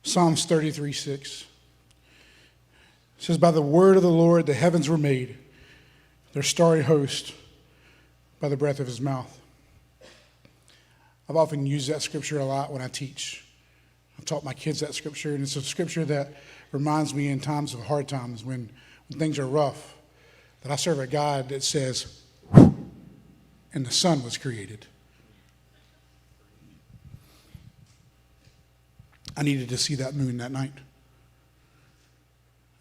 Psalms 33:6. It says, by the word of the Lord the heavens were made, their starry host by the breath of his mouth. I've often used that scripture a lot when I teach. I've taught my kids that scripture, and it's a scripture that reminds me in times of hard times, when things are rough, that I serve a God that says, and the sun was created. I needed to see that moon that night.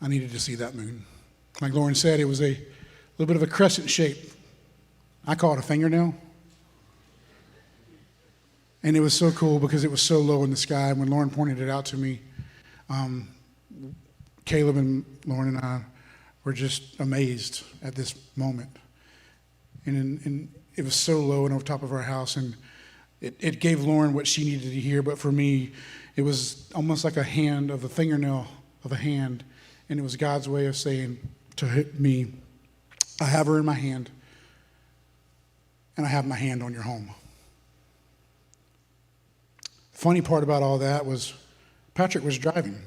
I needed to see that moon. Like Lauren said, it was a little bit of a crescent shape. I call it a fingernail. And it was so cool because it was so low in the sky. When Lauren pointed it out to me, Caleb and Lauren and I were just amazed at this moment. And it was so low and over top of our house, and it gave Lauren what she needed to hear. But for me, it was almost like a hand of a fingernail of a hand. And it was God's way of saying to me, I have her in my hand, and I have my hand on your home. The funny part about all that was Patrick was driving.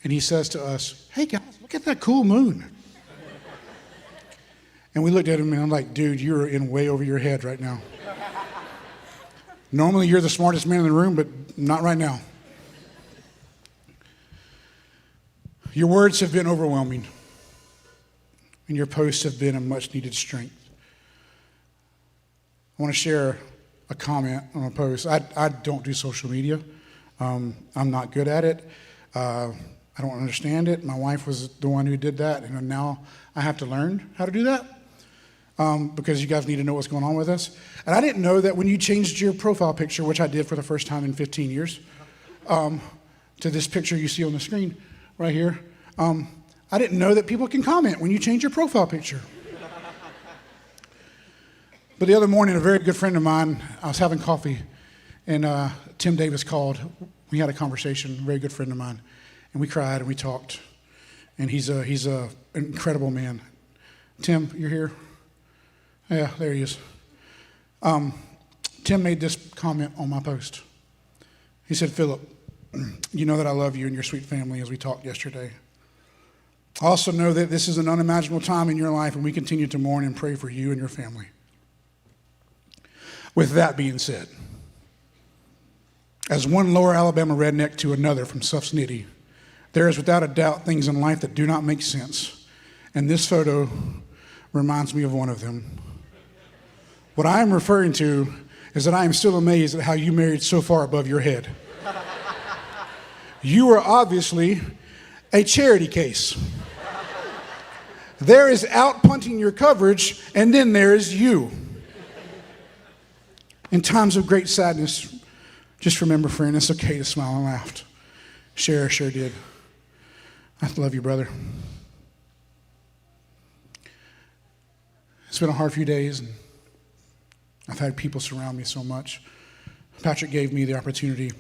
And he says to us, hey guys, look at that cool moon. And we looked at him and I'm like, dude, you're in way over your head right now. Normally you're the smartest man in the room, but not right now. Your words have been overwhelming, and your posts have been a much-needed strength. I want to share a comment on a post. I don't do social media. I'm not good at it. I don't understand it. My wife was the one who did that, and now I have to learn how to do that because you guys need to know what's going on with us. And I didn't know that when you changed your profile picture, which I did for the first time in 15 years, to this picture you see on the screen right here, I didn't know that people can comment when you change your profile picture. But the other morning, a very good friend of mine, I was having coffee, and Tim Davis called. We had a conversation, a very good friend of mine, and we cried and we talked. And he's a incredible man. Tim, you're here? Yeah, there he is. Tim made this comment on my post. He said, Phillip, you know that I love you and your sweet family, as we talked yesterday. I also know that this is an unimaginable time in your life, and we continue to mourn and pray for you and your family. With that being said, as one lower Alabama redneck to another from Suffs Nitty, there is without a doubt things in life that do not make sense, and this photo reminds me of one of them. What I am referring to is that I am still amazed at how you married so far above your head. You are obviously a charity case. There is out punting your coverage, and then there is you. In times of great sadness, just remember, friend, it's okay to smile and laugh. Chera sure did. I love you, brother. It's been a hard few days, and I've had people surround me so much. Patrick gave me the opportunity.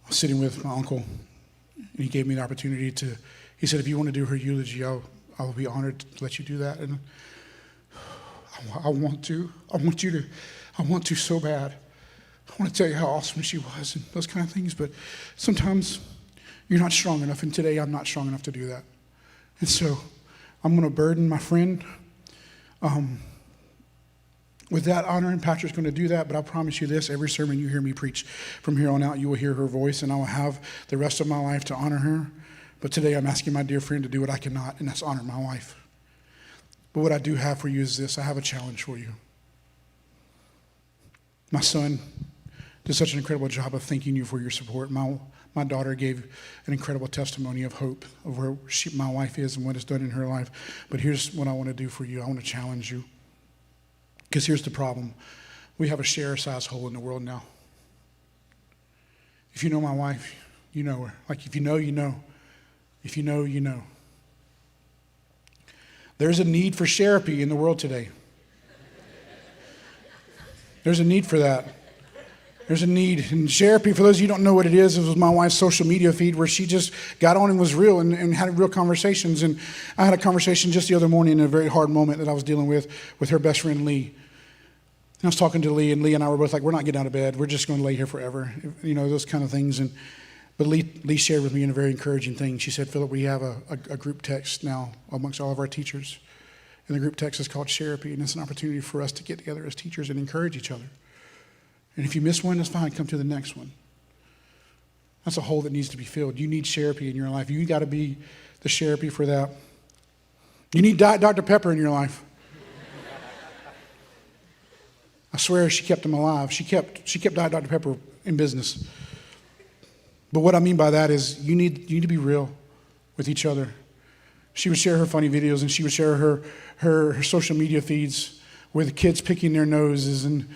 I was sitting with my uncle, and he gave me the opportunity to, he said, if you want to do her eulogy, I'll be honored to let you do that. And I want to so bad. I want to tell you how awesome she was and those kind of things, but sometimes you're not strong enough, and today I'm not strong enough to do that. And so I'm going to burden my friend with that honor, and Patrick's going to do that, but I promise you this, every sermon you hear me preach from here on out, you will hear her voice, and I will have the rest of my life to honor her. But today I'm asking my dear friend to do what I cannot, and that's honor my wife. But what I do have for you is this. I have a challenge for you. My son did such an incredible job of thanking you for your support. My daughter gave an incredible testimony of hope of where my wife is and what it's done in her life. But here's what I want to do for you. I want to challenge you. Because here's the problem. We have a Chera-sized hole in the world now. If you know my wife, you know her. Like if you know, you know. If you know, you know. There's a need for Chera-Shaped in the world today. There's a need for that. There's a need. And Chera-Shaped, for those of you who don't know what it was my wife's social media feed where she just got on and was real and had real conversations. And I had a conversation just the other morning in a very hard moment that I was dealing with her best friend Lee. I was talking to Lee, and Lee and I were both like, we're not getting out of bed. We're just going to lay here forever, those kind of things. But Lee shared with me a very encouraging thing. She said, Phillip, we have a group text now amongst all of our teachers. And the group text is called Chera-Shaped, and it's an opportunity for us to get together as teachers and encourage each other. And if you miss one, that's fine. Come to the next one. That's a hole that needs to be filled. You need Chera-Shaped in your life. You got to be the Chera-Shaped for that. You need Dr. Pepper in your life. I swear she kept him alive. She kept Dr. Pepper in business. But what I mean by that is you need to be real with each other. She would share her funny videos, and she would share her social media feeds with kids picking their noses and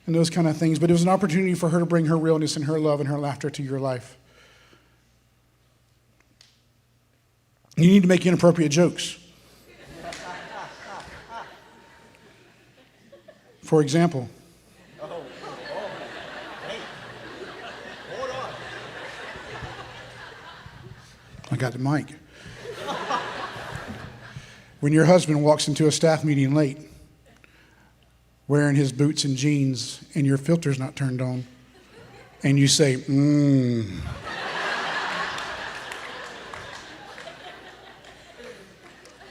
those kind of things. But it was an opportunity for her to bring her realness and her love and her laughter to your life. You need to make inappropriate jokes. For example, I got the mic. When your husband walks into a staff meeting late, wearing his boots and jeans, and your filter's not turned on, and you say,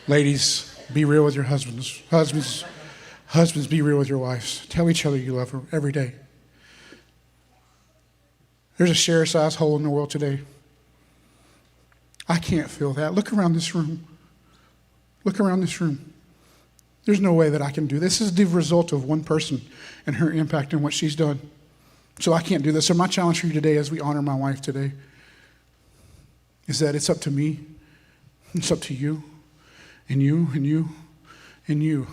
Ladies, be real with your husbands. Husbands, be real with your wives. Tell each other you love her every day. There's a share-sized hole in the world today. I can't feel that. Look around this room. Look around this room. There's no way that I can do this. This is the result of one person and her impact and what she's done. So I can't do this. So my challenge for you today as we honor my wife today is that it's up to me. It's up to you and you and you and you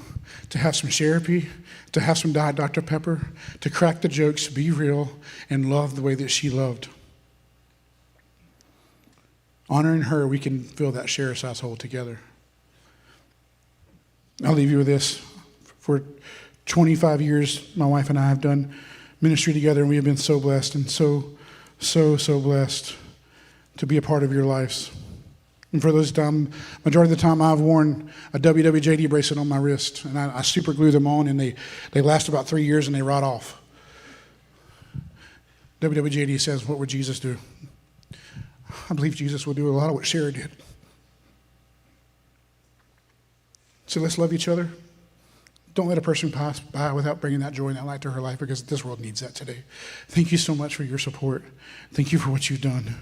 to have some Chera-Shaped, to have some Diet Dr. Pepper, to crack the jokes, be real, and love the way that she loved. Honoring her, we can fill that share-sized hole together. I'll leave you with this. For 25 years, my wife and I have done ministry together, and we have been so blessed and so blessed to be a part of your lives. And for those time, majority of the time, I've worn a WWJD bracelet on my wrist, and I super glue them on, and they last about 3 years, and they rot off. WWJD says, what would Jesus do? I believe Jesus will do a lot of what Chera did. So let's love each other. Don't let a person pass by without bringing that joy and that light to her life, because this world needs that today. Thank you so much for your support. Thank you for what you've done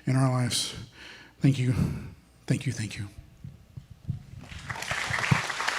in our lives. Thank you. Thank you. Thank you.